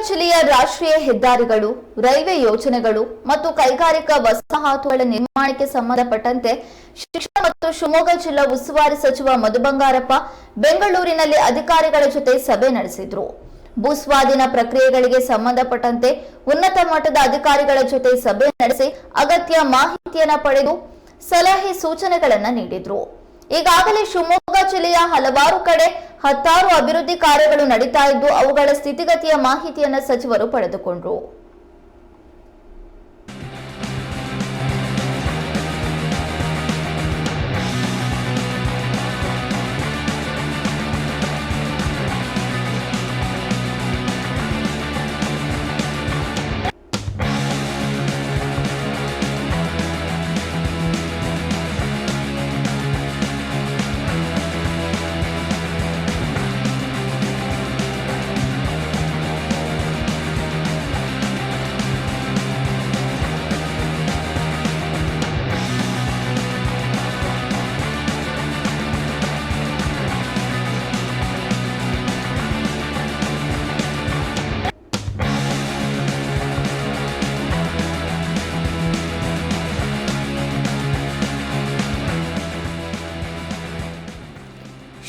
ಜಿಲ್ಲೆಯ ರಾಷ್ಟ್ರೀಯ ಹೆದ್ದಾರಿಗಳು, ರೈಲ್ವೆ ಯೋಜನೆಗಳು ಮತ್ತು ಕೈಗಾರಿಕಾ ವಸಾಹತುಗಳ ನಿರ್ಮಾಣಕ್ಕೆ ಸಂಬಂಧಪಟ್ಟಂತೆ ಶಿಕ್ಷಣ ಮತ್ತು ಶಿವಮೊಗ್ಗ ಜಿಲ್ಲಾ ಉಸ್ತುವಾರಿ ಸಚಿವ ಮಧು ಬಂಗಾರಪ್ಪ ಬೆಂಗಳೂರಿನಲ್ಲಿ ಅಧಿಕಾರಿಗಳ ಜೊತೆ ಸಭೆ ನಡೆಸಿದರು. ಭೂಸ್ವಾಧೀನ ಪ್ರಕ್ರಿಯೆಗಳಿಗೆ ಸಂಬಂಧಪಟ್ಟಂತೆ ಉನ್ನತ ಮಟ್ಟದ ಅಧಿಕಾರಿಗಳ ಜೊತೆ ಸಭೆ ನಡೆಸಿ ಅಗತ್ಯ ಮಾಹಿತಿಯನ್ನು ಪಡೆದು ಸಲಹೆ ಸೂಚನೆಗಳನ್ನು ನೀಡಿದರು. ಈಗಾಗಲೇ ಶಿವಮೊಗ್ಗ ಜಿಲ್ಲೆಯ ಹಲವಾರು ಕಡೆ 10 ಅಭಿವೃದ್ಧಿ ಕಾರ್ಯಗಳು ನಡೀತಾ ಇದ್ದು ಅವುಗಳ ಸ್ಥಿತಿಗತಿಯ ಮಾಹಿತಿಯನ್ನು ಸಚಿವರು ಪಡೆದುಕೊಂಡರು.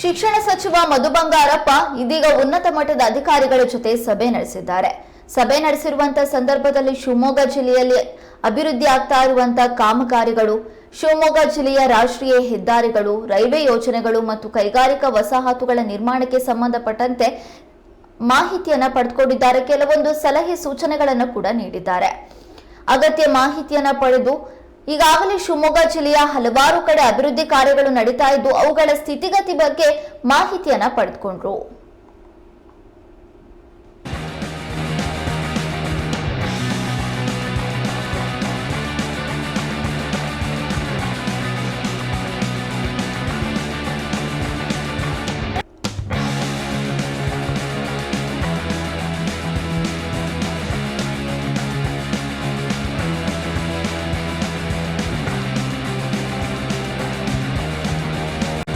ಶಿಕ್ಷಣ ಸಚಿವ ಮಧು ಬಂಗಾರಪ್ಪ ಇದೀಗ ಉನ್ನತ ಮಟ್ಟದ ಅಧಿಕಾರಿಗಳ ಜೊತೆ ಸಭೆ ನಡೆಸಿದ್ದಾರೆ. ಸಭೆ ನಡೆಸಿರುವಂತಹ ಸಂದರ್ಭದಲ್ಲಿ ಶಿವಮೊಗ್ಗ ಜಿಲ್ಲೆಯಲ್ಲಿ ಅಭಿವೃದ್ಧಿ ಆಗ್ತಾ ಇರುವಂತಹ ಕಾಮಗಾರಿಗಳು, ಶಿವಮೊಗ್ಗ ಜಿಲ್ಲೆಯ ರಾಷ್ಟ್ರೀಯ ಹೆದ್ದಾರಿಗಳು, ರೈಲ್ವೆ ಯೋಜನೆಗಳು ಮತ್ತು ಕೈಗಾರಿಕಾ ವಸಾಹತುಗಳ ನಿರ್ಮಾಣಕ್ಕೆ ಸಂಬಂಧಪಟ್ಟಂತೆ ಮಾಹಿತಿಯನ್ನ ಪಡೆದುಕೊಂಡಿದ್ದಾರೆ. ಕೆಲವೊಂದು ಸಲಹೆ ಸೂಚನೆಗಳನ್ನು ಕೂಡ ನೀಡಿದ್ದಾರೆ. ಅಗತ್ಯ ಮಾಹಿತಿಯನ್ನ ಪಡೆದು ಈಗಾಗಲೇ ಶಿವಮೊಗ್ಗ ಜಿಲ್ಲೆಯ ಹಲವಾರು ಕಡೆ ಅಭಿವೃದ್ಧಿ ಕಾರ್ಯಗಳು ನಡೀತಾ ಇದ್ದು ಅವುಗಳ ಸ್ಥಿತಿಗತಿ ಬಗ್ಗೆ ಮಾಹಿತಿಯನ್ನ ಪಡೆದುಕೊಂಡ್ರು.